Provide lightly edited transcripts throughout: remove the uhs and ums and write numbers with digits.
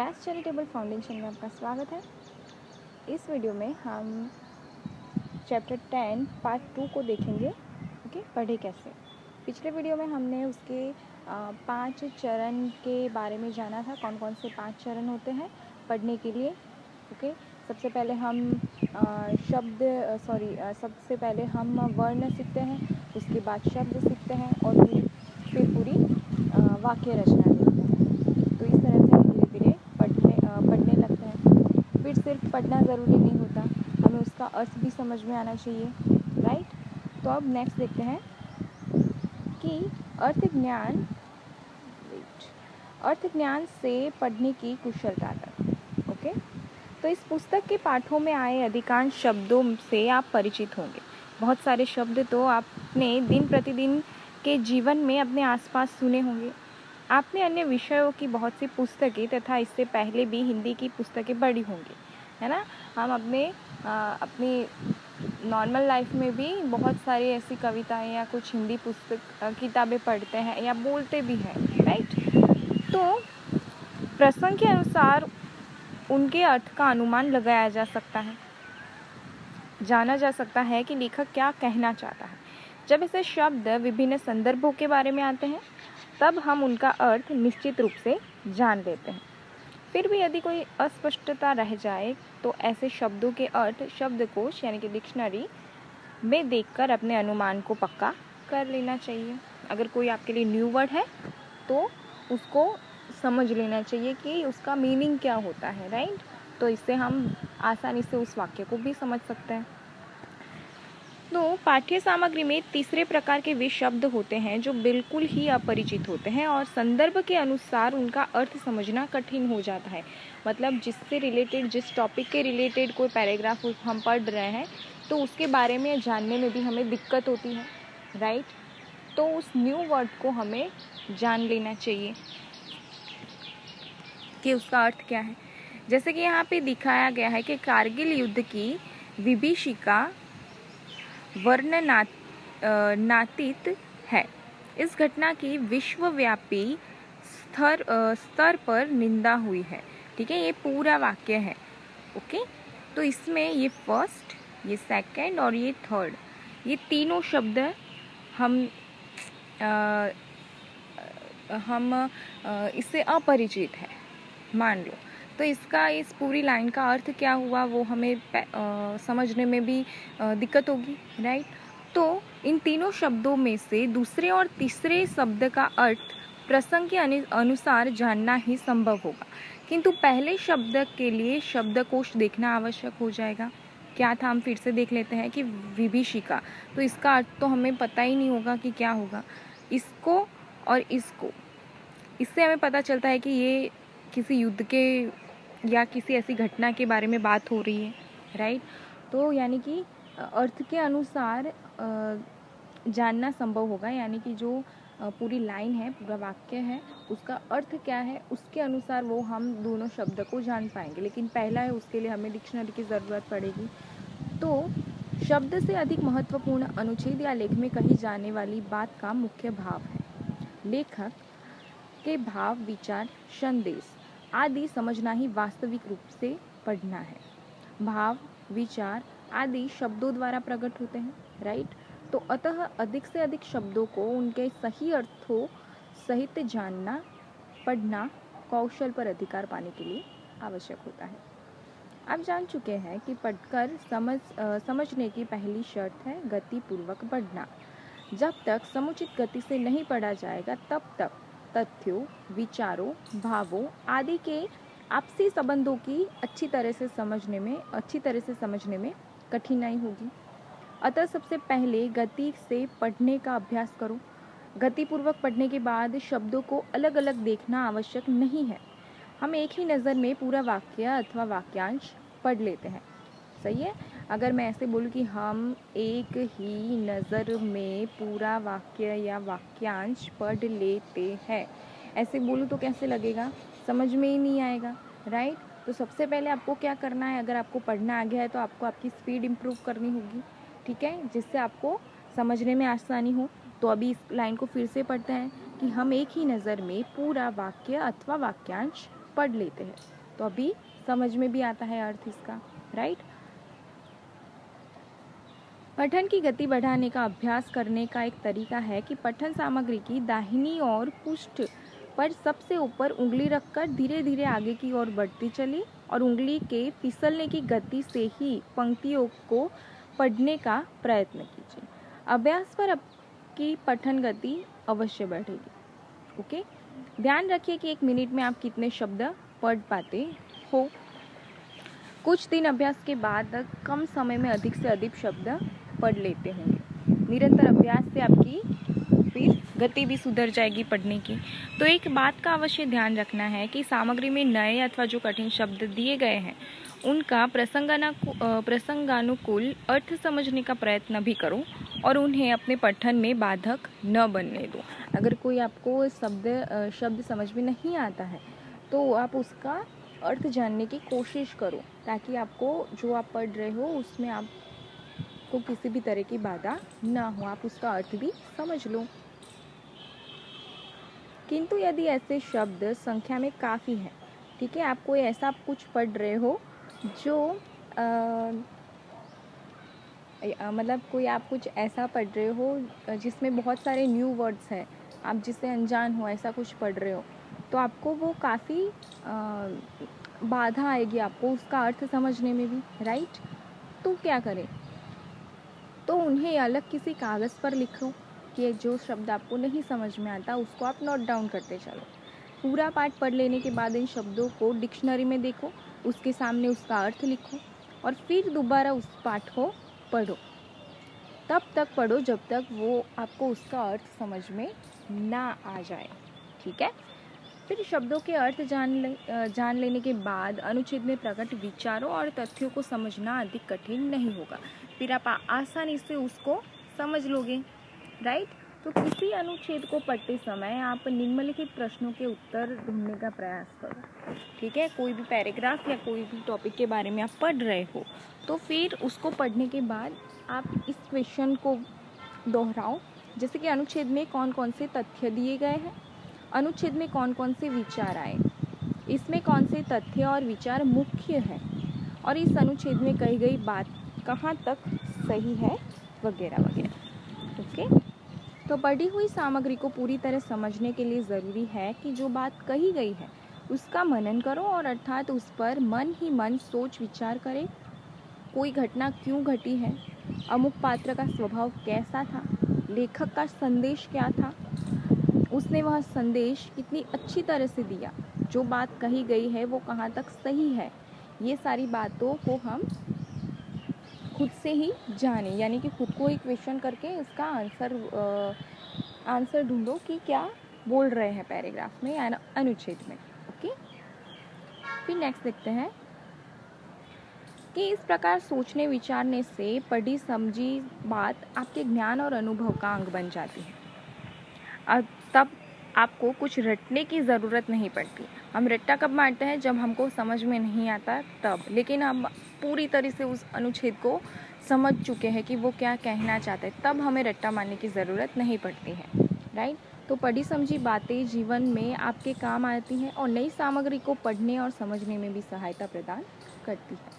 Maths charitable foundation में आपका स्वागत है। इस वीडियो में हम चैप्टर 10 पार्ट 2 को देखेंगे। ओके, पढ़े कैसे। पिछले वीडियो में हमने उसके 5 चरण के बारे में जाना था, कौन कौन से 5 चरण होते हैं पढ़ने के लिए। ओके, सबसे पहले हम वर्ण सीखते हैं, उसके बाद शब्द सीखते हैं और फिर पूरी वाक्य रचना देखते हैं। तो इस तरह से हम धीरे धीरे पढ़ने लगते हैं। फिर सिर्फ पढ़ना ज़रूरी नहीं होता, हमें उसका अर्थ भी समझ में आना चाहिए, राइट। तो अब नेक्स्ट देखते हैं कि अर्थ ज्ञान से पढ़ने की कुशलता तक। ओके, तो इस पुस्तक के पाठों में आए अधिकांश शब्दों से आप परिचित होंगे। बहुत सारे शब्द तो आपने दिन प्रतिदिन के जीवन में अपने आसपास सुने होंगे। आपने अन्य विषयों की बहुत सी पुस्तकें तथा इससे पहले भी हिंदी की पुस्तकें पढ़ी होंगी, है ना। हम अपनी नॉर्मल लाइफ में भी बहुत सारी ऐसी कविताएं या कुछ हिंदी किताबें पढ़ते हैं या बोलते भी हैं, राइट। तो प्रसंग के अनुसार उनके अर्थ का अनुमान लगाया जा सकता है, जाना जा सकता है कि लेखक क्या कहना चाहता है। जब ऐसे शब्द विभिन्न संदर्भों के बारे में आते हैं तब हम उनका अर्थ निश्चित रूप से जान लेते हैं। फिर भी यदि कोई अस्पष्टता रह जाए तो ऐसे शब्दों के अर्थ शब्दकोश यानी कि डिक्शनरी में देखकर अपने अनुमान को पक्का कर लेना चाहिए। अगर कोई आपके लिए न्यू वर्ड है तो उसको समझ लेना चाहिए कि उसका मीनिंग क्या होता है, राइट। तो इससे हम आसानी से उस वाक्य को भी समझ सकते हैं। तो पाठ्य सामग्री में तीसरे प्रकार के वे शब्द होते हैं जो बिल्कुल ही अपरिचित होते हैं और संदर्भ के अनुसार उनका अर्थ समझना कठिन हो जाता है। मतलब जिससे रिलेटेड, जिस टॉपिक के रिलेटेड कोई पैराग्राफ हम पढ़ रहे हैं तो उसके बारे में जानने में भी हमें दिक्कत होती है, राइट। तो उस न्यू वर्ड को हमें जान लेना चाहिए कि उसका अर्थ क्या है। जैसे कि यहाँ पे दिखाया गया है कि कारगिल युद्ध की विभीषिका वर्णनातीत है। इस घटना की विश्वव्यापी स्तर पर निंदा हुई है। ठीक है, ये पूरा वाक्य है। ओके, तो इसमें ये फर्स्ट, ये सेकंड और ये थर्ड, ये तीनों शब्द हम इससे अपरिचित है, मान लो। तो इसका इस पूरी लाइन का अर्थ क्या हुआ वो हमें समझने में भी दिक्कत होगी, राइट। तो इन तीनों शब्दों में से दूसरे और तीसरे शब्द का अर्थ प्रसंग के अनुसार जानना ही संभव होगा, किंतु पहले शब्द के लिए शब्दकोश देखना आवश्यक हो जाएगा। क्या था, हम फिर से देख लेते हैं कि विभीषिका, तो इसका अर्थ तो हमें पता ही नहीं होगा कि क्या होगा। इसको और इसको, इससे हमें पता चलता है कि ये किसी युद्ध के या किसी ऐसी घटना के बारे में बात हो रही है, राइट। तो यानी कि अर्थ के अनुसार जानना संभव होगा, यानी कि जो पूरी लाइन है, पूरा वाक्य है, उसका अर्थ क्या है उसके अनुसार वो हम दोनों शब्द को जान पाएंगे। लेकिन पहला है, उसके लिए हमें डिक्शनरी की ज़रूरत पड़ेगी। तो शब्द से अधिक महत्वपूर्ण अनुच्छेद या लेख में कही जाने वाली बात का मुख्य भाव है। लेखक के भाव, विचार, संदेश आदि समझना ही वास्तविक रूप से पढ़ना है। भाव, विचार आदि शब्दों द्वारा प्रकट होते हैं, राइट। तो अतः अधिक से अधिक शब्दों को उनके सही अर्थों सहित जानना, पढ़ना कौशल पर अधिकार पाने के लिए आवश्यक होता है। आप जान चुके हैं कि पढ़कर समझने की पहली शर्त है गति पूर्वक पढ़ना। जब तक समुचित गति से नहीं पढ़ा जाएगा तब तक तथ्यों, विचारों, भावों आदि के आपसी संबंधों की अच्छी तरह से समझने में कठिनाई होगी। अतः सबसे पहले गति से पढ़ने का अभ्यास करो। गतिपूर्वक पढ़ने के बाद शब्दों को अलग अलग देखना आवश्यक नहीं है। हम एक ही नज़र में पूरा वाक्य अथवा वाक्यांश पढ़ लेते हैं, सही है। अगर मैं ऐसे बोलूँ कि हम एक ही नज़र में पूरा वाक्य या वाक्यांश पढ़ लेते हैं, ऐसे बोलूँ तो कैसे लगेगा, समझ में ही नहीं आएगा, राइट। तो सबसे पहले आपको क्या करना है, अगर आपको पढ़ना आ गया है तो आपको आपकी स्पीड इम्प्रूव करनी होगी, ठीक है, जिससे आपको समझने में आसानी हो। तो अभी इस लाइन को फिर से पढ़ते हैं कि हम एक ही नज़र में पूरा वाक्य अथवा वाक्यांश पढ़ लेते हैं। तो अभी समझ में भी आता है अर्थ इसका, राइट। पठन की गति बढ़ाने का अभ्यास करने का एक तरीका है कि पठन सामग्री की दाहिनी ओर पृष्ठ पर सबसे ऊपर उंगली रखकर धीरे धीरे आगे की ओर बढ़ती चले और उंगली के फिसलने की गति से ही पंक्तियों को पढ़ने का प्रयत्न कीजिए। अभ्यास पर आपकी पठन गति अवश्य बढ़ेगी। ओके, ध्यान रखिए कि 1 मिनट में आप कितने शब्द पढ़ पाते हो। कुछ दिन अभ्यास के बाद कम समय में अधिक से अधिक शब्द पढ़ लेते होंगे। निरंतर अभ्यास से आपकी फिर गति भी सुधर जाएगी पढ़ने की। तो एक बात का अवश्य ध्यान रखना है कि सामग्री में नए अथवा जो कठिन शब्द दिए गए हैं उनका प्रसंगानुकूल अर्थ समझने का प्रयत्न भी करो और उन्हें अपने पठन में बाधक न बनने दो। अगर कोई आपको शब्द समझ में नहीं आता है तो आप उसका अर्थ जानने की कोशिश करो, ताकि आपको जो आप पढ़ रहे हो उसमें आपको किसी भी तरह की बाधा ना हो, आप उसका अर्थ भी समझ लो। किंतु यदि ऐसे शब्द संख्या में काफ़ी हैं, ठीक है, आप कोई ऐसा कुछ पढ़ रहे हो जो मतलब कोई आप कुछ ऐसा पढ़ रहे हो जिसमें बहुत सारे न्यू वर्ड्स हैं, आप जिससे अनजान हो, ऐसा कुछ पढ़ रहे हो, तो आपको वो काफ़ी बाधा आएगी आपको उसका अर्थ समझने में भी, राइट। तो क्या करें, तो उन्हें अलग किसी कागज़ पर लिखो कि जो शब्द आपको नहीं समझ में आता उसको आप नोट डाउन करते चलो। पूरा पाठ पढ़ लेने के बाद इन शब्दों को डिक्शनरी में देखो, उसके सामने उसका अर्थ लिखो और फिर दोबारा उस पाठ को पढ़ो। तब तक पढ़ो जब तक वो आपको उसका अर्थ समझ में ना आ जाए, ठीक है। फिर शब्दों के अर्थ जान लेने के बाद अनुच्छेद में प्रकट विचारों और तथ्यों को समझना अधिक कठिन नहीं होगा। फिर आप आसानी से उसको समझ लोगे, राइट। तो किसी अनुच्छेद को पढ़ते समय आप निम्नलिखित प्रश्नों के उत्तर ढूंढने का प्रयास करो, ठीक है। कोई भी पैराग्राफ या कोई भी टॉपिक के बारे में आप पढ़ रहे हो तो फिर उसको पढ़ने के बाद आप इस क्वेश्चन को दोहराओ, जैसे कि अनुच्छेद में कौन कौन से तथ्य दिए गए हैं, अनुच्छेद में कौन कौन से विचार आए, इसमें कौन से तथ्य और विचार मुख्य हैं और इस अनुच्छेद में कही गई बात कहाँ तक सही है, वगैरह वगैरह। ओके, तो पढ़ी हुई सामग्री को पूरी तरह समझने के लिए ज़रूरी है कि जो बात कही गई है उसका मनन करो और अर्थात उस पर मन ही मन सोच विचार करें। कोई घटना क्यों घटी है, अमुक पात्र का स्वभाव कैसा था, लेखक का संदेश क्या था, उसने वह संदेश कितनी अच्छी तरह से दिया, जो बात कही गई है वो कहाँ तक सही है। ये सारी बातों को हम खुद से ही जाने, यानी कि खुद को ही क्वेश्चन करके उसका आंसर ढूंढो कि क्या बोल रहे हैं पैराग्राफ में या अनुच्छेद में। ओके, फिर नेक्स्ट देखते हैं कि इस प्रकार सोचने विचारने से पढ़ी समझी बात आपके ज्ञान और अनुभव का अंग बन जाती है। अब तब आपको कुछ रटने की ज़रूरत नहीं पड़ती। हम रट्टा कब मारते हैं, जब हमको समझ में नहीं आता तब, लेकिन हम पूरी तरह से उस अनुच्छेद को समझ चुके हैं कि वो क्या कहना चाहते हैं, तब हमें रट्टा मारने की ज़रूरत नहीं पड़ती है, राइट। तो पढ़ी समझी बातें जीवन में आपके काम आती हैं और नई सामग्री को पढ़ने और समझने में भी सहायता प्रदान करती है।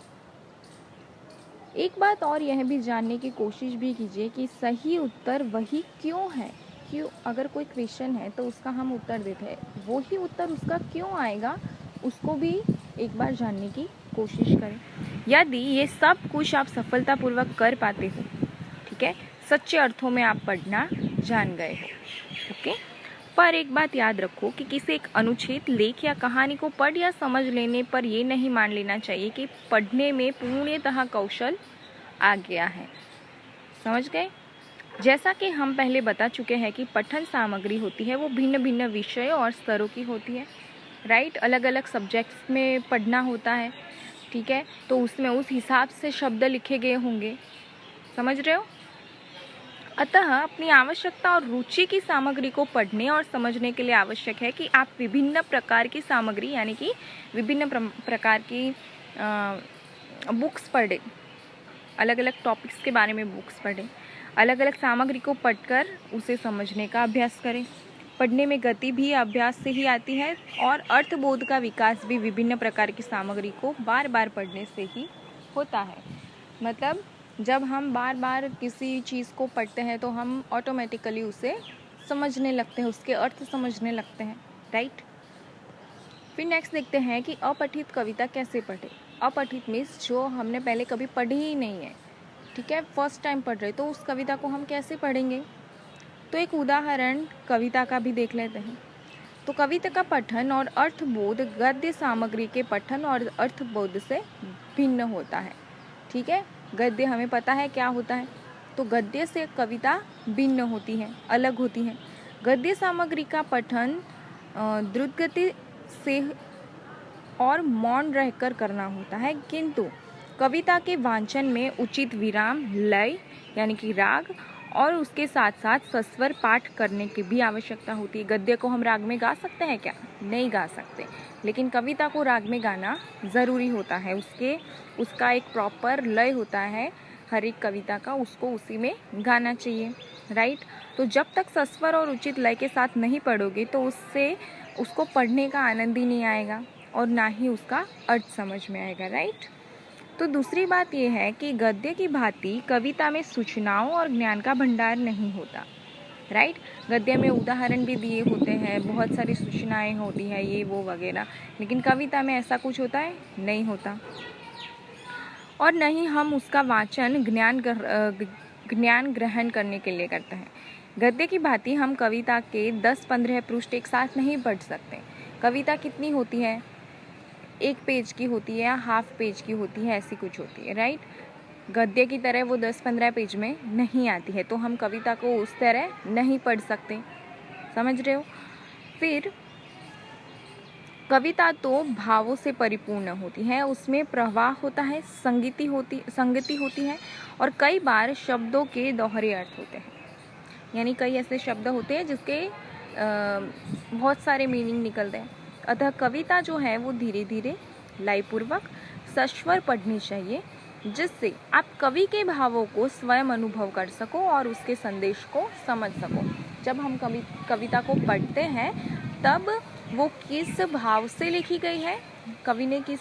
एक बात और यह भी जानने की कोशिश भी कीजिए कि सही उत्तर वही क्यों है। क्यों, अगर कोई क्वेश्चन है तो उसका हम उत्तर देते हैं, वो ही उत्तर उसका क्यों आएगा उसको भी एक बार जानने की कोशिश करें। यदि ये सब कुछ आप सफलतापूर्वक कर पाते हो, ठीक है, सच्चे अर्थों में आप पढ़ना जान गए हो। ओके, पर एक बात याद रखो कि किसी एक अनुच्छेद, लेख या कहानी को पढ़ या समझ लेने पर ये नहीं मान लेना चाहिए कि पढ़ने में पूर्णतः कौशल आ गया है। समझ गए? जैसा कि हम पहले बता चुके हैं कि पठन सामग्री होती है वो भिन्न भिन्न विषयों और स्तरों की होती है, राइट। अलग अलग सब्जेक्ट्स में पढ़ना होता है, ठीक है, तो उसमें उस हिसाब से शब्द लिखे गए होंगे। समझ रहे हो? अतः अपनी आवश्यकता और रुचि की सामग्री को पढ़ने और समझने के लिए आवश्यक है कि आप विभिन्न प्रकार की सामग्री, यानी कि विभिन्न प्रकार की बुक्स पढ़ें, अलग अलग टॉपिक्स के बारे में बुक्स पढ़ें, अलग अलग सामग्री को पढ़कर उसे समझने का अभ्यास करें। पढ़ने में गति भी अभ्यास से ही आती है और अर्थबोध का विकास भी विभिन्न प्रकार की सामग्री को बार बार पढ़ने से ही होता है। मतलब जब हम बार बार किसी चीज़ को पढ़ते हैं तो हम ऑटोमेटिकली उसे समझने लगते हैं, उसके अर्थ समझने लगते हैं, राइट। फिर नेक्स्ट देखते हैं कि अपठित कविता कैसे पढ़े। अपठित मीन्स जो हमने पहले कभी पढ़ी ही नहीं है, ठीक है, फर्स्ट टाइम पढ़ रहे, तो उस कविता को हम कैसे पढ़ेंगे। तो एक उदाहरण कविता का भी देख लेते हैं। तो कविता का पठन और अर्थबोध गद्य सामग्री के पठन और अर्थबोध से भिन्न होता है, ठीक है। गद्य हमें पता है क्या होता है, तो गद्य से कविता भिन्न होती है, अलग होती है। गद्य सामग्री का पठन द्रुत गति से और मौन रहकर करना होता है, किंतु कविता के वांचन में उचित विराम, लय यानी कि राग और उसके साथ साथ सस्वर पाठ करने की भी आवश्यकता होती है। गद्य को हम राग में गा सकते हैं क्या? नहीं गा सकते, लेकिन कविता को राग में गाना ज़रूरी होता है। उसका एक प्रॉपर लय होता है हर एक कविता का, उसको उसी में गाना चाहिए, राइट। तो जब तक सस्वर और उचित लय के साथ नहीं पढ़ोगे तो उसको पढ़ने का आनंद ही नहीं आएगा और ना ही उसका अर्थ समझ में आएगा, राइट। तो दूसरी बात यह है कि गद्य की भांति कविता में सूचनाओं और ज्ञान का भंडार नहीं होता, राइट। गद्य में उदाहरण भी दिए होते हैं, बहुत सारी सूचनाएं होती है, ये वो वगैरह, लेकिन कविता में ऐसा कुछ होता है? नहीं होता। और नहीं हम उसका वाचन ज्ञान ग्रहण करने के लिए करते हैं। गद्य की भांति हम कविता के 10-15 पृष्ठ एक साथ नहीं पढ़ सकते। कविता कितनी होती है? 1 पेज की होती है या हाफ पेज की होती है, ऐसी कुछ होती है, राइट। गद्य की तरह वो 10-15 पेज में नहीं आती है, तो हम कविता को उस तरह नहीं पढ़ सकते, समझ रहे हो। फिर कविता तो भावों से परिपूर्ण होती है, उसमें प्रवाह होता है, संगति होती है और कई बार शब्दों के दोहरे अर्थ होते हैं। यानी कई ऐसे शब्द होते हैं जिसके बहुत सारे मीनिंग निकलते हैं। अतः कविता जो है वो धीरे धीरे लयपूर्वक सस्वर पढ़नी चाहिए, जिससे आप कवि के भावों को स्वयं अनुभव कर सको और उसके संदेश को समझ सको। जब हम कविता को पढ़ते हैं तब वो किस भाव से लिखी गई है, कवि ने किस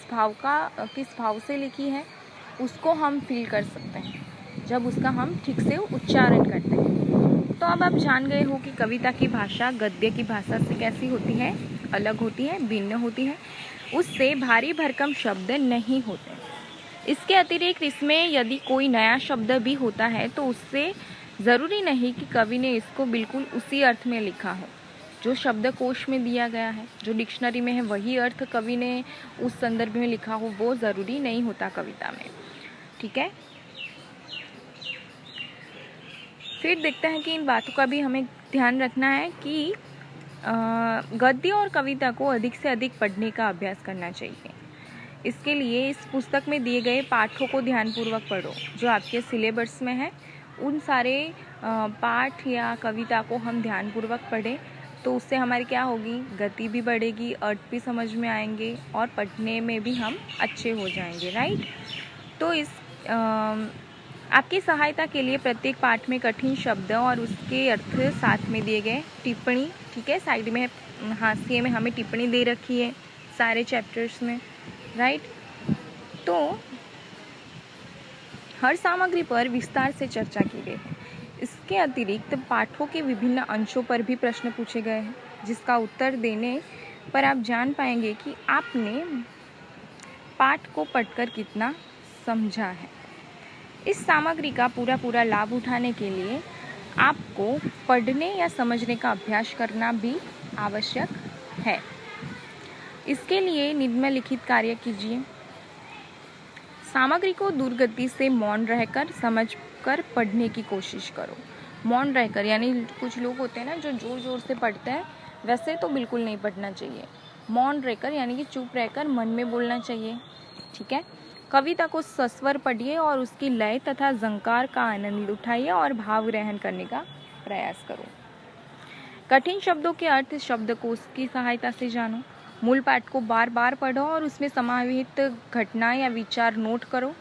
भाव से लिखी है, उसको हम फील कर सकते हैं जब उसका हम ठीक से उच्चारण करते हैं। तो अब आप जान गए हो कि कविता की भाषा गद्य की भाषा से कैसी होती है, अलग होती है, भिन्न होती है, उससे भारी भरकम शब्द नहीं होते। इसके अतिरिक्त इसमें यदि कोई नया शब्द भी होता है तो उससे ज़रूरी नहीं कि कवि ने इसको बिल्कुल उसी अर्थ में लिखा हो जो शब्दकोश में दिया गया है, जो डिक्शनरी में है वही अर्थ कवि ने उस संदर्भ में लिखा हो, वो ज़रूरी नहीं होता कविता में, ठीक है। फिर देखते हैं कि इन बातों का भी हमें ध्यान रखना है कि गद्य और कविता को अधिक से अधिक पढ़ने का अभ्यास करना चाहिए। इसके लिए इस पुस्तक में दिए गए पाठों को ध्यानपूर्वक पढ़ो, जो आपके सिलेबस में है। उन सारे पाठ या कविता को हम ध्यानपूर्वक पढ़ें तो उससे हमारी क्या होगी, गति भी बढ़ेगी, अर्थ भी समझ में आएंगे और पढ़ने में भी हम अच्छे हो जाएंगे, राइट। तो इस आपकी सहायता के लिए प्रत्येक पाठ में कठिन शब्द और उसके अर्थ साथ में दिए गए टिप्पणी, ठीक है, साइड में हाशिए में हमें टिप्पणी दे रखी है सारे चैप्टर्स में, राइट। तो हर सामग्री पर विस्तार से चर्चा की गई है। इसके अतिरिक्त पाठों के विभिन्न अंशों पर भी प्रश्न पूछे गए हैं, जिसका उत्तर देने पर आप जान पाएंगे कि आपने पाठ को पढ़कर कितना समझा है। इस सामग्री का पूरा लाभ उठाने के लिए आपको पढ़ने या समझने का अभ्यास करना भी आवश्यक है। इसके लिए निम्नलिखित कार्य कीजिए। सामग्री को दुर्गति से मौन रहकर समझकर पढ़ने की कोशिश करो। मौन रहकर यानी कुछ लोग होते हैं ना जो जोर जोर से पढ़ते हैं, वैसे तो बिल्कुल नहीं पढ़ना चाहिए। मौन रहकर यानी कि चुप रहकर मन में बोलना चाहिए, ठीक है। कविता को सस्वर पढ़िए और उसकी लय तथा झंकार का आनंद उठाइए और भाव ग्रहण करने का प्रयास करो। कठिन शब्दों के अर्थ शब्दकोश की सहायता से जानो। मूल पाठ को बार बार पढ़ो और उसमें समाहित घटना या विचार नोट करो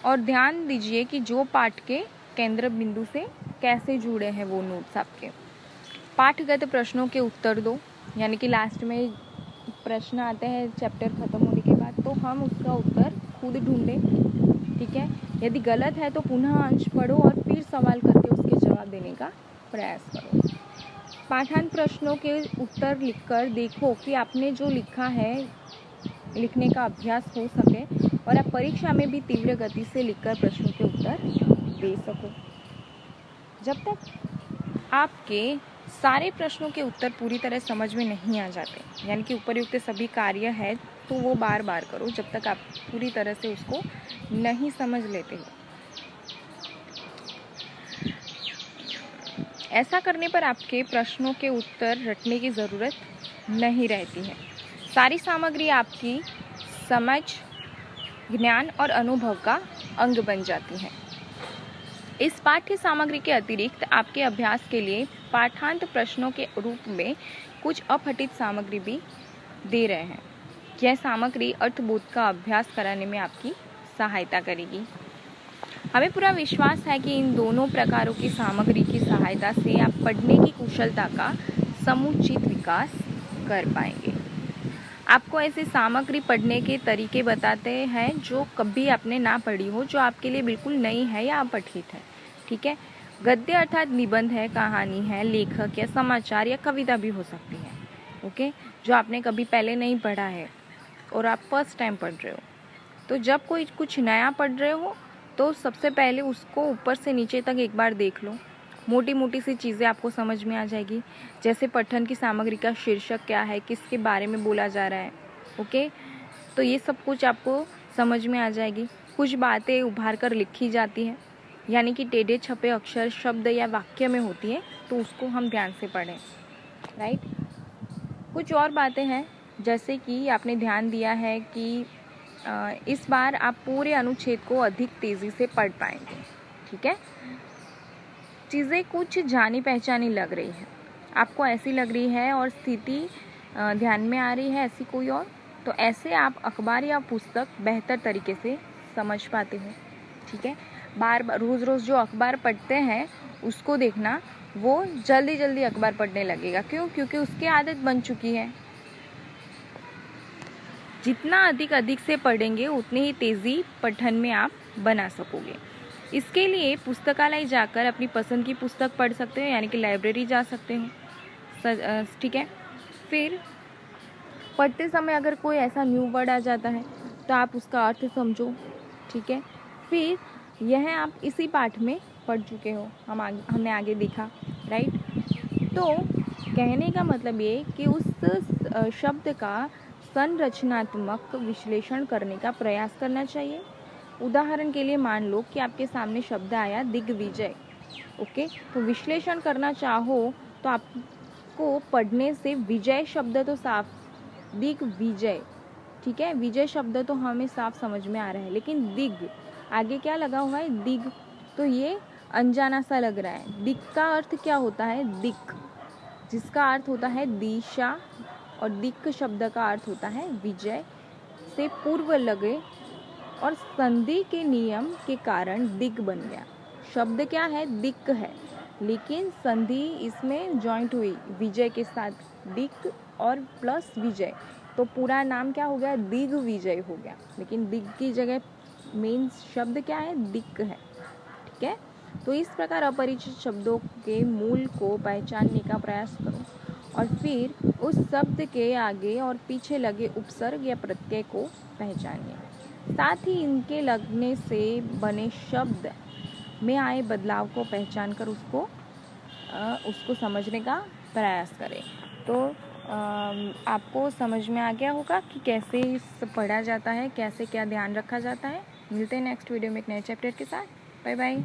और ध्यान दीजिए कि जो पाठ के केंद्र बिंदु से कैसे जुड़े हैं वो नोट्स आपके। पाठगत प्रश्नों के उत्तर दो, यानी कि लास्ट में प्रश्न आते हैं चैप्टर ख़त्म होने के बाद, तो हम उसका उत्तर खुद ढूंढें, ठीक है। यदि गलत है तो पुनः अंश पढ़ो और फिर सवाल करके उसके जवाब देने का प्रयास करो। पाठांत प्रश्नों के उत्तर लिखकर देखो कि आपने जो लिखा है लिखने का अभ्यास हो सके और आप परीक्षा में भी तीव्र गति से लिखकर प्रश्नों के उत्तर दे सको। जब तक आपके सारे प्रश्नों के उत्तर पूरी तरह समझ में नहीं आ जाते, यानी कि उपयुक्त सभी कार्य है, तो वो बार बार करो जब तक आप पूरी तरह से उसको नहीं समझ लेते हो। ऐसा करने पर आपके प्रश्नों के उत्तर रटने की ज़रूरत नहीं रहती है। सारी सामग्री आपकी समझ, ज्ञान और अनुभव का अंग बन जाती है। इस पाठ्य सामग्री के अतिरिक्त आपके अभ्यास के लिए पाठांत प्रश्नों के रूप में कुछ अपठित सामग्री भी दे रहे हैं। यह सामग्री अर्थबोध का अभ्यास कराने में आपकी सहायता करेगी। हमें पूरा विश्वास है कि इन दोनों प्रकारों की सामग्री की सहायता से आप पढ़ने की कुशलता का समुचित विकास कर पाएंगे। आपको ऐसी सामग्री पढ़ने के तरीके बताते हैं जो कभी आपने ना पढ़ी हो, जो आपके लिए बिल्कुल नई है या अपठित है, ठीक है। गद्य अर्थात निबंध है, कहानी है, लेखक या समाचार या कविता भी हो सकती है, ओके, जो आपने कभी पहले नहीं पढ़ा है और आप फर्स्ट टाइम पढ़ रहे हो। तो जब कोई कुछ नया पढ़ रहे हो तो सबसे पहले उसको ऊपर से नीचे तक एक बार देख लो। मोटी मोटी सी चीज़ें आपको समझ में आ जाएगी, जैसे पठन की सामग्री का शीर्षक क्या है, किसके बारे में बोला जा रहा है, ओके। तो ये सब कुछ आपको समझ में आ जाएगी। कुछ बातें उभार कर लिखी जाती हैं, यानी कि टेढ़े छपे अक्षर शब्द या वाक्य में होती है, तो उसको हम ध्यान से पढ़ें, राइट। कुछ और बातें हैं, जैसे कि आपने ध्यान दिया है कि इस बार आप पूरे अनुच्छेद को अधिक तेज़ी से पढ़ पाएंगे, ठीक है। चीज़ें कुछ जानी पहचानी लग रही है, आपको ऐसी लग रही है और स्थिति ध्यान में आ रही है ऐसी कोई और, तो ऐसे आप अखबार या पुस्तक बेहतर तरीके से समझ पाते हो, ठीक है। बार बार रोज़ रोज़ जो अखबार पढ़ते हैं उसको देखना, वो जल्दी जल्दी अखबार पढ़ने लगेगा। क्यों? क्योंकि उसकी आदत बन चुकी है। जितना अधिक से पढ़ेंगे उतनी ही तेज़ी पठन में आप बना सकोगे। इसके लिए पुस्तकालय जाकर अपनी पसंद की पुस्तक पढ़ सकते हो, यानी कि लाइब्रेरी जा सकते हो, ठीक है। फिर पढ़ते समय अगर कोई ऐसा न्यू वर्ड आ जाता है तो आप उसका अर्थ समझो, ठीक है। फिर यह आप इसी पाठ में पढ़ चुके हो, हमने आगे देखा, राइट। तो कहने का मतलब ये कि उस शब्द का संरचनात्मक विश्लेषण करने का प्रयास करना चाहिए। उदाहरण के लिए मान लो कि आपके सामने शब्द आया दिग्विजय, ओके, तो विश्लेषण करना चाहो तो आपको पढ़ने से विजय शब्द तो साफ, दिग्विजय, ठीक है, विजय शब्द तो हमें साफ समझ में आ रहा है, लेकिन दिग आगे क्या लगा हुआ है, दिग, तो ये अनजाना सा लग रहा है। दिग का अर्थ क्या होता है, दिक, जिसका अर्थ होता है दिशा, और दिक् शब्द का अर्थ होता है विजय से पूर्व लगे, और संधि के नियम के कारण दिग बन गया। शब्द क्या है, दिक् है, लेकिन संधि इसमें जॉइंट हुई विजय के साथ, दिक् और प्लस विजय, तो पूरा नाम क्या हो गया, दिग्विजय हो गया। लेकिन दिग की जगह मेन शब्द क्या है, दिक् है, ठीक है। तो इस प्रकार अपरिचित शब्दों के मूल को पहचानने का प्रयास करो और फिर उस शब्द के आगे और पीछे लगे उपसर्ग या प्रत्यय को पहचानिए। साथ ही इनके लगने से बने शब्द में आए बदलाव को पहचानकर उसको समझने का प्रयास करें। तो आपको समझ में आ गया होगा कि कैसे पढ़ा जाता है, कैसे क्या ध्यान रखा जाता है। मिलते हैं नेक्स्ट वीडियो में एक नए चैप्टर के साथ। Bye bye.